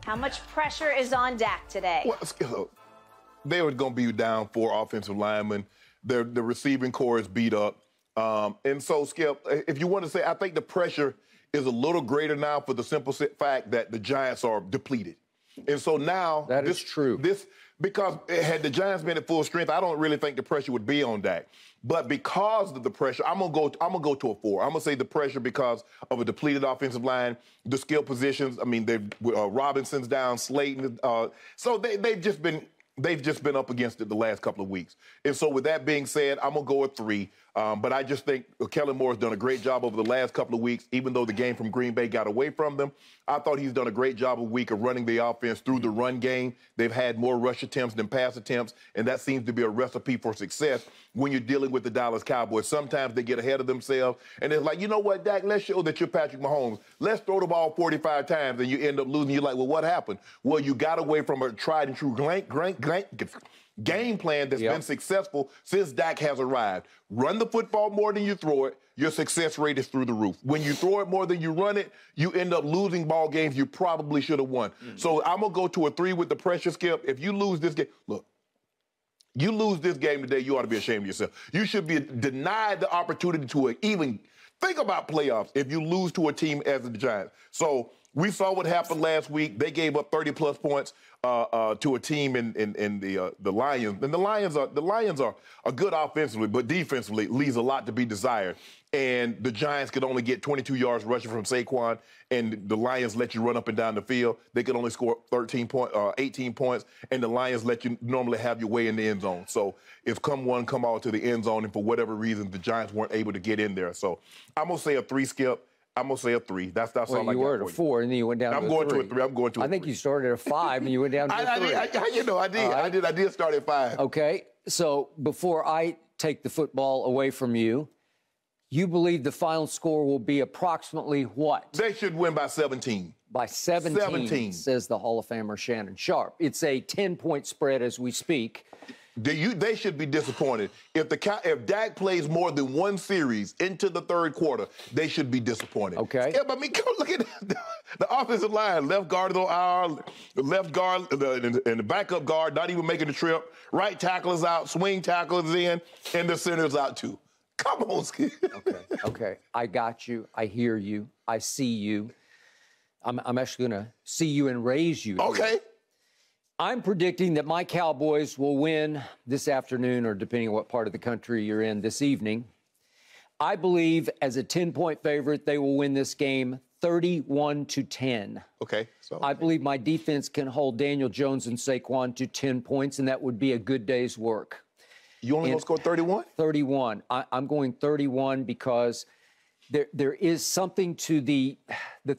How much pressure is on Dak today? Well, they were going to be down 4 offensive linemen. The receiving core is beat up. And so, Skip, if you want to say, I think the pressure is a little greater now for the simple fact that the Giants are depleted. And so now... That is true. Because had the Giants been at full strength, I don't really think the pressure would be on Dak. But because of the pressure, I'm gonna go to a 4. I'm gonna say the pressure because of a depleted offensive line, the skill positions. I mean, Robinson's down, Slayton. So they've just been up against it the last couple of weeks. And so with that being said, I'm gonna go with 3. But I just think Kellen Moore has done a great job over the last couple of weeks, even though the game from Green Bay got away from them. I thought he's done a great job of running the offense through the run game. They've had more rush attempts than pass attempts, and that seems to be a recipe for success when you're dealing with the Dallas Cowboys. Sometimes they get ahead of themselves, and it's like, you know what, Dak, let's show that you're Patrick Mahomes. Let's throw the ball 45 times, and you end up losing. You're like, well, what happened? Well, you got away from a tried-and-true game plan that's been successful since Dak has arrived. Run the football more than you throw it. Your success rate is through the roof. When you throw it more than you run it, you end up losing ball games you probably should have won. So I'm going to go to a 3 with the pressure, Skip. If you lose this game, look, you lose this game today, you ought to be ashamed of yourself. You should be denied the opportunity to even think about playoffs if you lose to a team as the Giants. So we saw what happened last week. They gave up 30-plus points to a team in the Lions. And the Lions are good offensively, but defensively leaves a lot to be desired. And the Giants could only get 22 yards rushing from Saquon, and the Lions let you run up and down the field. They could only score 18 points, and the Lions let you normally have your way in the end zone. So if come all to the end zone, and for whatever reason, the Giants weren't able to get in there. So I'm going to say a 3, Skip. I'm going to say a 3. That's all I got for you. You were at a 4, and then you went down to a 3. I'm going to a 3. I'm going to a 3. I think you started at a 5, and you went down to a 3. I did. I did start at 5. Okay. So before I take the football away from you, you believe the final score will be approximately what? They should win by 17. By 17, says the Hall of Famer Shannon Sharpe. It's a 10-point spread as we speak. They should be disappointed. If Dak plays more than one series into the third quarter, they should be disappointed. Okay. Yeah, but I mean, come look at the offensive line. Left guard is on IR, the left guard and the backup guard not even making the trip. Right tackle is out, swing tackle is in, and the center is out too. Come on, Skip. Okay. I got you. I hear you. I see you. I'm actually going to see you and raise you. Okay. I'm predicting that my Cowboys will win this afternoon, or depending on what part of the country you're in this evening. I believe as a 10-point favorite, they will win this game 31-10. Okay. I believe my defense can hold Daniel Jones and Saquon to 10 points, and that would be a good day's work. You only going to score 31? 31. I'm going 31 because there is something to the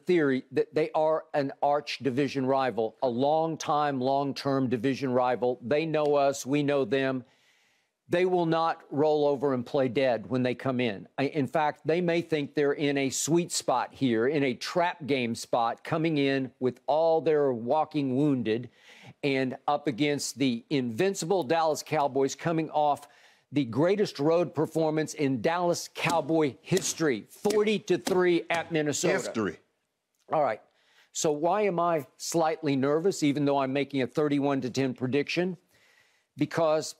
theory that they are an arch division rival, a long-term division rival. They know us. We know them. They will not roll over and play dead when they come in. In fact, they may think they're in a sweet spot here, in a trap game spot, coming in with all their walking wounded and up against the invincible Dallas Cowboys coming off the greatest road performance in Dallas Cowboy history, 40-3 at Minnesota. History. All right. So why am I slightly nervous, even though I'm making a 31-10 prediction? Because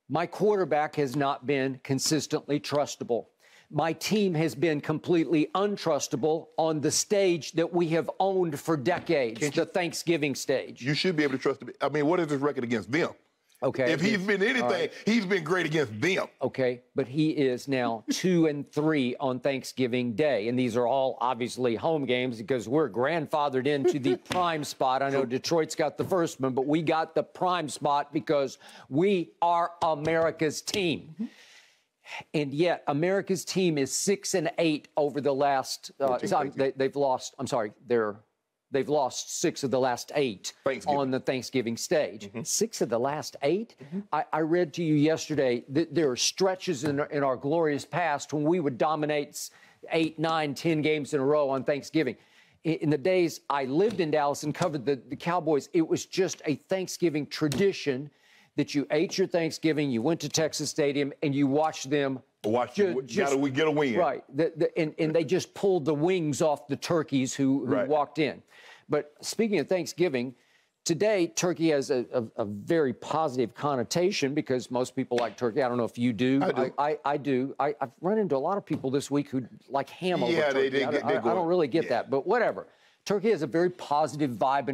my quarterback has not been consistently trustable. My team has been completely untrustable on the stage that we have owned for decades, the Thanksgiving stage. You should be able to trust him. I mean, what is his record against them? Okay. If he's been anything, he's been great against them. Okay, but he is now 2-3 on Thanksgiving Day, and these are all obviously home games because we're grandfathered into the prime spot. I know Detroit's got the first one, but we got the prime spot because we are America's team. And yet, America's team is 6-8 over the last. They've lost. I'm sorry, they've lost 6 of the last 8 on the Thanksgiving stage. 6 of the last 8? I read to you yesterday that there are stretches in our glorious past when we would dominate 8, 9, 10 games in a row on Thanksgiving. In the days I lived in Dallas and covered the Cowboys, it was just a Thanksgiving tradition that you ate your Thanksgiving, you went to Texas Stadium, and you watched them We get a win. Right. And they just pulled the wings off the turkeys who walked in. But speaking of Thanksgiving, today, turkey has a very positive connotation because most people like turkey. I don't know if you do. I do. I've run into a lot of people this week who like ham over turkey. I don't really get that, but whatever. Turkey has a very positive vibe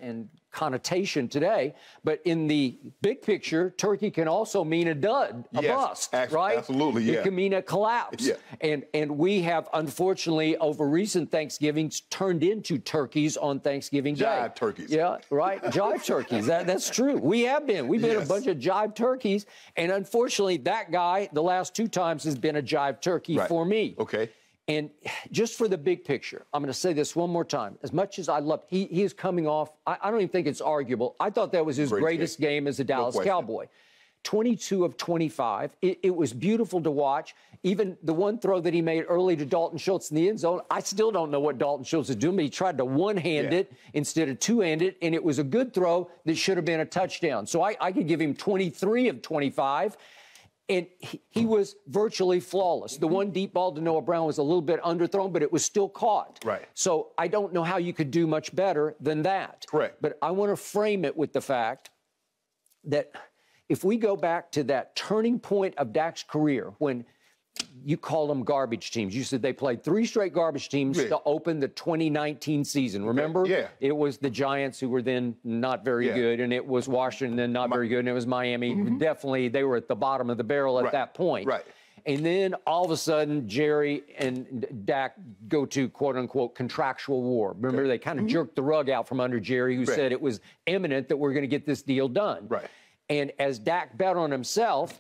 and connotation today, but in the big picture, turkey can also mean a dud, a bust, right? Absolutely, yeah. It can mean a collapse. Yeah. And we have, unfortunately, over recent Thanksgivings, turned into turkeys on Thanksgiving Day. Jive turkeys. Yeah, right, jive turkeys. That's true. We have been. We've been a bunch of jive turkeys, and unfortunately, that guy, the last 2 times, has been a jive turkey for me. Okay. And just for the big picture, I'm going to say this one more time. As much as I love, he is coming off, I don't even think it's arguable. I thought that was his greatest game as a Dallas Cowboy. 22 of 25. It was beautiful to watch. Even the one throw that he made early to Dalton Schultz in the end zone, I still don't know what Dalton Schultz is doing, but he tried to one-hand it instead of two-hand it, and it was a good throw that should have been a touchdown. So I could give him 23 of 25. And he was virtually flawless. The one deep ball to Noah Brown was a little bit underthrown, but it was still caught. Right. So I don't know how you could do much better than that. Correct. But I want to frame it with the fact that if we go back to that turning point of Dak's career, when you called them garbage teams. You said they played 3 straight garbage teams to open the 2019 season. Remember? Yeah. It was the Giants, who were then not very good, and it was Washington, then not very good, and it was Miami. Definitely, they were at the bottom of the barrel at that point. Right. And then all of a sudden, Jerry and Dak go to quote-unquote contractual war. Remember, they kind of jerked the rug out from under Jerry, who said it was imminent that we're going to get this deal done. Right. And as Dak bet on himself,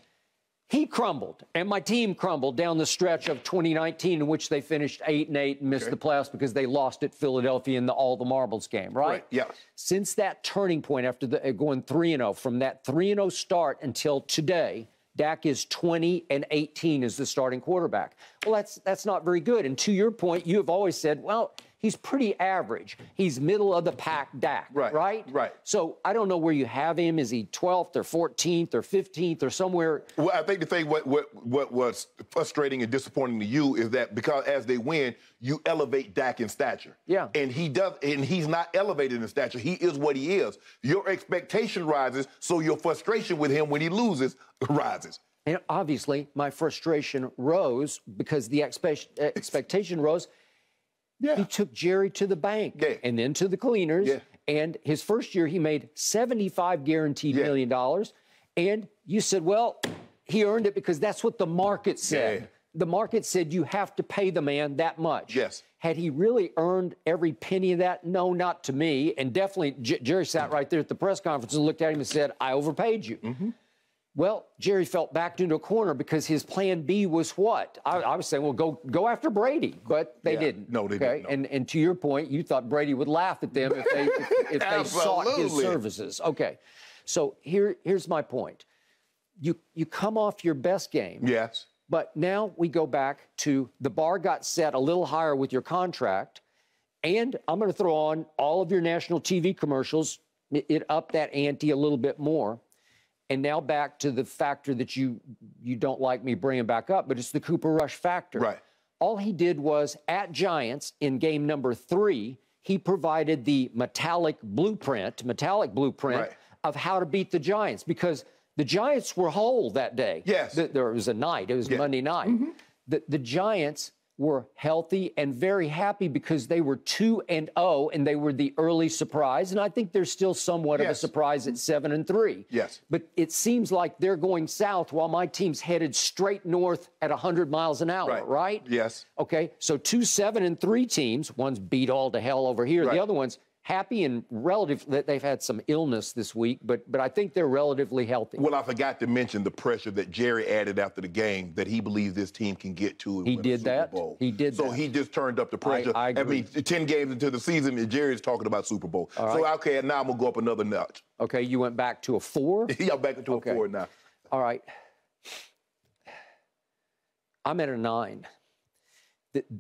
he crumbled, and my team crumbled down the stretch of 2019, in which they finished 8-8 and missed the playoffs because they lost at Philadelphia in the all the marbles game, right? Yeah. Since that turning point, after going 3-0, from that 3-0 start until today, Dak is 20-18 as the starting quarterback. Well, that's not very good. And to your point, you have always said, well, he's pretty average. He's middle of the pack Dak, right? Right. So I don't know where you have him. Is he 12th or 14th or 15th or somewhere? Well, I think the thing what was frustrating and disappointing to you is that because as they win, you elevate Dak in stature. Yeah. And he's not elevated in stature. He is what he is. Your expectation rises, so your frustration with him when he loses rises. And obviously, my frustration rose because the expectation rose. Yeah. He took Jerry to the bank and then to the cleaners. Yeah. And his first year, he made $75 guaranteed $1 million. And you said, well, he earned it because that's what the market said. Yeah. The market said you have to pay the man that much. Yes. Had he really earned every penny of that? No, not to me. And definitely, Jerry sat right there at the press conference and looked at him and said, I overpaid you. Well, Jerry felt backed into a corner because his plan B was what? I was saying, well, go after Brady, but they didn't. No, they didn't. No. And to your point, you thought Brady would laugh at them if they sought his services. Okay, so here's my point. You come off your best game. Yes. But now we go back to the bar got set a little higher with your contract, and I'm going to throw on all of your national TV commercials. It upped that ante a little bit more. And now back to the factor that you don't like me bringing back up, but it's the Cooper Rush factor. Right. All he did was, at Giants, in game number 3, he provided the metallic blueprint of how to beat the Giants, because the Giants were whole that day. Yes. There was a night. It was Monday night. The Giants were healthy and very happy because they were 2-0 and they were the early surprise. And I think they're still somewhat of a surprise at 7-3. Yes. But it seems like they're going south while my team's headed straight north at 100 miles an hour, right? Yes. Okay, so 2 7-3 teams, one's beat all to hell over here. The other one's happy and relative that they've had some illness this week, but I think they're relatively healthy. Well, I forgot to mention the pressure that Jerry added after the game that he believes this team can get to and win the Super Bowl. He did that. So he just turned up the pressure. I agree. mean, 10 games into the season, and Jerry's talking about Super Bowl. So, okay, now I'm going to go up another notch. Okay, you went back to a 4? Yeah, I'm back into a 4 now. All right. I'm at a 9.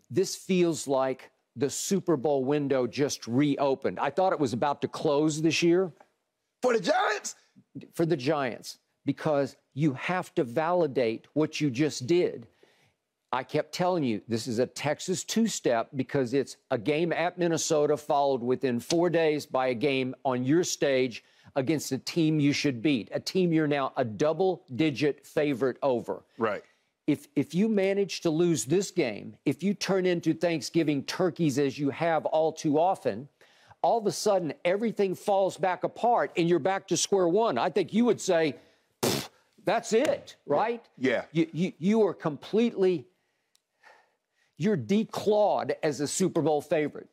This feels like the Super Bowl window just reopened. I thought it was about to close this year. For the Giants? For the Giants, because you have to validate what you just did. I kept telling you, this is a Texas two-step because it's a game at Minnesota followed within 4 days by a game on your stage against a team you should beat, a team you're now a double-digit favorite over. Right. If you manage to lose this game, if you turn into Thanksgiving turkeys as you have all too often, all of a sudden everything falls back apart and you're back to square one. I think you would say, that's it, right? Yeah. You are completely, you're declawed as a Super Bowl favorite.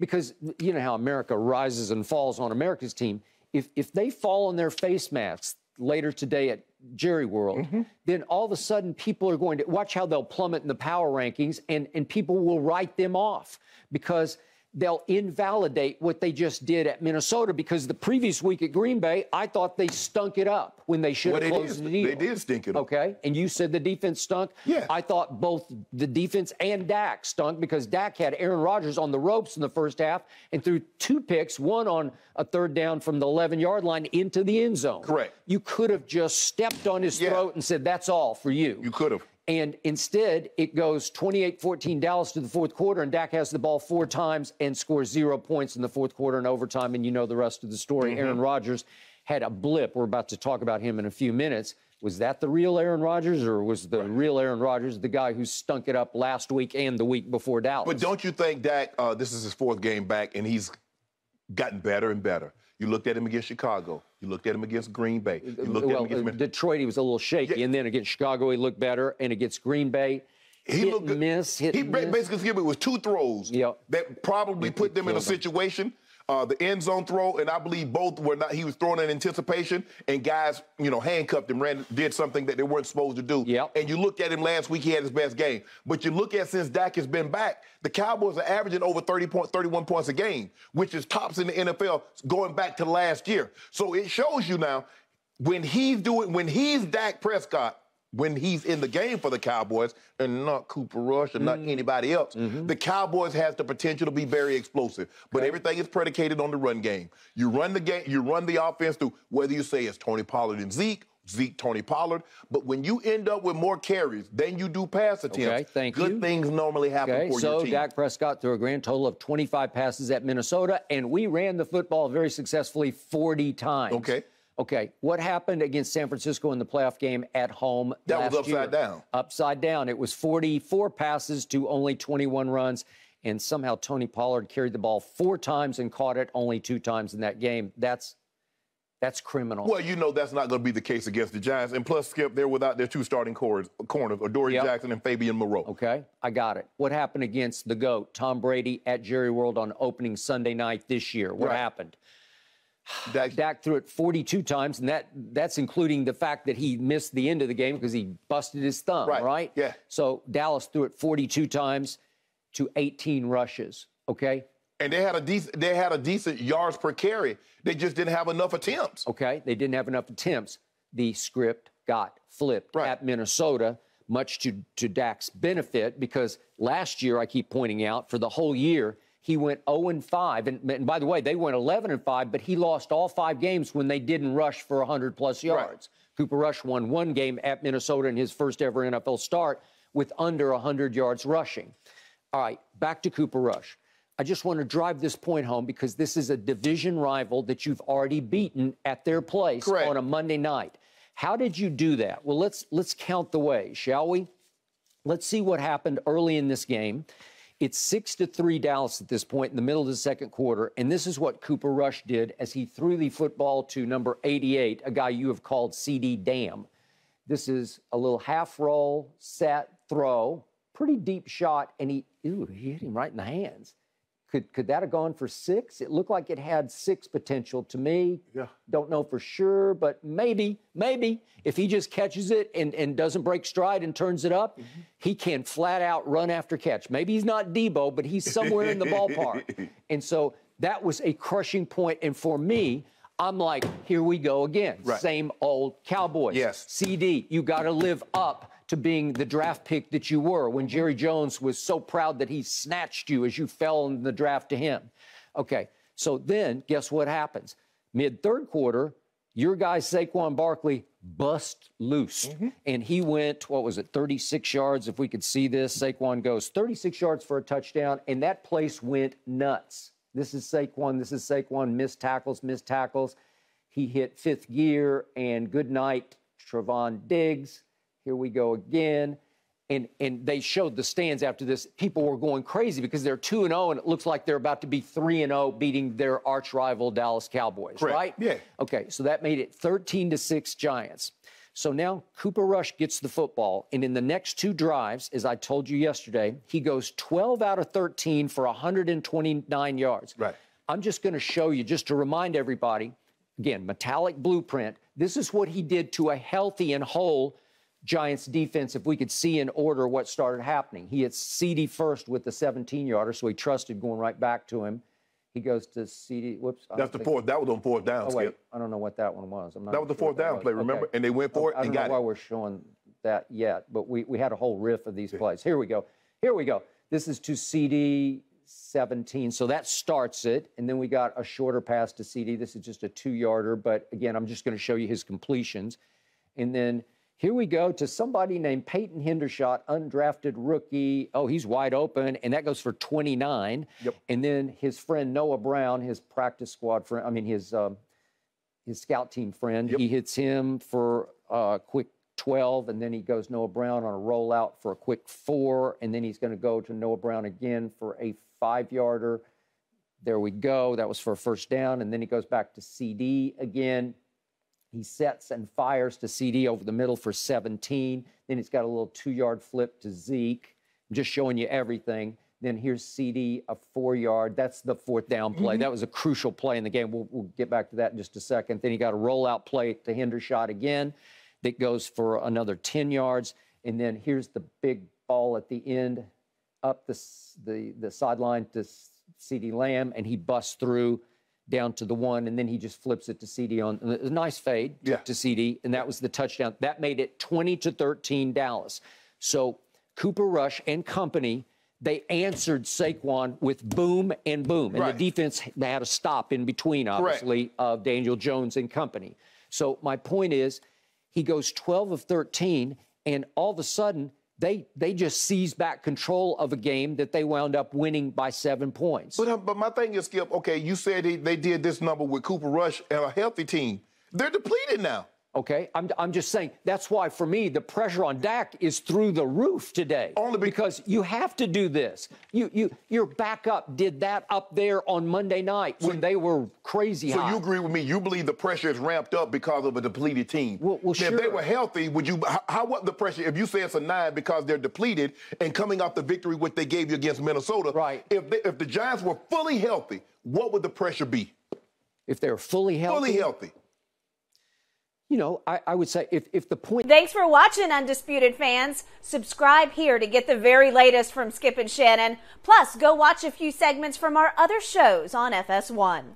Because you know how America rises and falls on America's team. If they fall on their face masks later today at Jerry World, then all of a sudden people are going to watch how they'll plummet in the power rankings and people will write them off because they'll invalidate what they just did at Minnesota because the previous week at Green Bay, I thought they stunk it up when they should have closed the deal. They did stink it up. Okay, and you said the defense stunk? Yeah. I thought both the defense and Dak stunk because Dak had Aaron Rodgers on the ropes in the first half and threw 2 picks, one on a third down from the 11-yard line into the end zone. Correct. You could have just stepped on his throat and said, that's all for you. You could have. And instead, it goes 28-14 Dallas to the fourth quarter, and Dak has the ball 4 times and scores 0 points in the fourth quarter and overtime, and you know the rest of the story. Aaron Rodgers had a blip. We're about to talk about him in a few minutes. Was that the real Aaron Rodgers, or was the real Aaron Rodgers the guy who stunk it up last week and the week before Dallas? But don't you think Dak, this is his 4th game back, and he's gotten better and better? You looked at him against Chicago. You looked at him against Green Bay. You looked at him against Detroit, he was a little shaky. And then against Chicago, he looked better. And against Green Bay, hit and miss. He basically gave it with 2 throws that probably put them in a situation. The end zone throw, and I believe both were not. He was throwing in anticipation, and guys, handcuffed him, did something that they weren't supposed to do. Yep. And you looked at him last week; he had his best game. But you look at since Dak has been back, the Cowboys are averaging over 31 points a game, which is tops in the NFL going back to last year. So it shows you now when he's Dak Prescott. When he's in the game for the Cowboys and not Cooper Rush and not anybody else, the Cowboys has the potential to be very explosive. But everything is predicated on the run game. You run the game, you run the offense through whether you say it's Tony Pollard and Zeke, Tony Pollard. But when you end up with more carries than you do pass attempts, good things normally happen for your team. So Dak Prescott threw a grand total of 25 passes at Minnesota, and we ran the football very successfully 40 times. Okay, what happened against San Francisco in the playoff game at home last year? That was upside down. Upside down. It was 44 passes to only 21 runs, and somehow Tony Pollard carried the ball 4 times and caught it only 2 times in that game. That's criminal. Well, that's not going to be the case against the Giants. And plus, Skip, they're without their 2 starting corners, Adoree Jackson and Fabian Moreau. Okay, I got it. What happened against the GOAT, Tom Brady, at Jerry World on opening Sunday night this year? What happened? Dak threw it 42 times, and that's including the fact that he missed the end of the game because he busted his thumb, right? Yeah. So Dallas threw it 42 times to 18 rushes, okay? And they had a decent yards per carry. They just didn't have enough attempts. Okay, they didn't have enough attempts. The script got flipped at Minnesota, much to Dak's benefit, because last year, I keep pointing out, for the whole year, he went 0-5, and by the way, they went 11-5, but he lost all 5 games when they didn't rush for 100-plus yards. Cooper Rush won 1 game at Minnesota in his first ever NFL start with under 100 yards rushing. All right, back to Cooper Rush. I just want to drive this point home because this is a division rival that you've already beaten at their place on a Monday night. How did you do that? Well, let's count the ways, shall we? Let's see what happened early in this game. It's 6-3 Dallas at this point in the middle of the second quarter, and this is what Cooper Rush did as he threw the football to number 88, a guy you have called CD Dam. This is a little half roll, set, throw, pretty deep shot, and he hit him right in the hands. Could that have gone for 6? It looked like it had 6 potential to me. Yeah. Don't know for sure, but maybe. If he just catches it and doesn't break stride and turns it up, he can flat out run after catch. Maybe he's not Debo, but he's somewhere in the ballpark. And so that was a crushing point. And for me, I'm like, here we go again. Same old Cowboys. Yes. CD, you got to live up to being the draft pick that you were when Jerry Jones was so proud that he snatched you as you fell in the draft to him. Okay, so then guess what happens? Mid-third quarter, your guy Saquon Barkley bust loose. And he went, 36 yards? If we could see this, Saquon goes 36 yards for a touchdown, and that place went nuts. This is Saquon, missed tackles. He hit fifth gear, and good night, Trevon Diggs. Here we go again. And they showed the stands after this. People were going crazy because they're 2-0, and it looks like they're about to be 3-0, beating their arch rival Dallas Cowboys, Correct. right? Yeah. Okay, so that made it 13-6 Giants. So now Cooper Rush gets the football, and in the next two drives, as I told you yesterday, he goes 12 out of 13 for 129 yards. Right. I'm just going to show you, just to remind everybody, again, metallic blueprint, this is what he did to a healthy and whole Giants defense. If we could see in order what started happening. He hits CD first with the 17-yarder, so he trusted going right back to him. He goes to CD. Whoops. That's the fourth. That was on fourth down, Oh, wait. Skip. I don't know what that one was. I'm not That was the sure fourth what that down was. play, remember? Okay. And they went for it and got it. I don't know why we're showing that yet, but we had a whole riff of these plays. Here we go. This is to CD 17. So that starts it. And then we got a shorter pass to CD. This is just a 2-yarder. But again, I'm just going to show you his completions. And then here we go to somebody named Peyton Hendershot, undrafted rookie. Oh, he's wide open. And that goes for 29. Yep. And then his friend Noah Brown, his practice squad friend, his scout team friend, he hits him for a quick 12, and then he goes Noah Brown on a rollout for a quick 4, and then he's going to go to Noah Brown again for a 5-yarder. There we go. That was for a first down, and then he goes back to CD again. He sets and fires to CD over the middle for 17. Then he's got a little 2-yard flip to Zeke. I'm just showing you everything. Then here's CD, a 4-yard. That's the fourth down play. That was a crucial play in the game. We'll get back to that in just a second. Then he got a rollout play to Hendershot again that goes for another 10 yards. And then here's the big ball at the end up the sideline to CD Lamb, and he busts through down to the 1, and then he just flips it to CD on a nice fade to CD, and that was the touchdown. That made it 20-13 Dallas. So Cooper Rush and company, they answered Saquon with boom and boom. And the defense, they had a stop in between, obviously, of Daniel Jones and company. So my point is, he goes 12 of 13, and all of a sudden, they just seized back control of a game that they wound up winning by 7 points. But my thing is, Skip, okay, you said they did this number with Cooper Rush and a healthy team. They're depleted now. Okay, I'm just saying that's why, for me, the pressure on Dak is through the roof today. Only because you have to do this. Your backup did that up there on Monday night when they were crazy high. So you agree with me? You believe the pressure is ramped up because of a depleted team? Well, sure. If they were healthy, would you? How what the pressure? If you say it's a 9 because they're depleted and coming off the victory which they gave you against Minnesota, right? If the Giants were fully healthy, what would the pressure be? If they're fully healthy. Fully healthy. You know, I would say if the point... Thanks for watching, Undisputed fans. Subscribe here to get the very latest from Skip and Shannon. Plus, go watch a few segments from our other shows on FS1.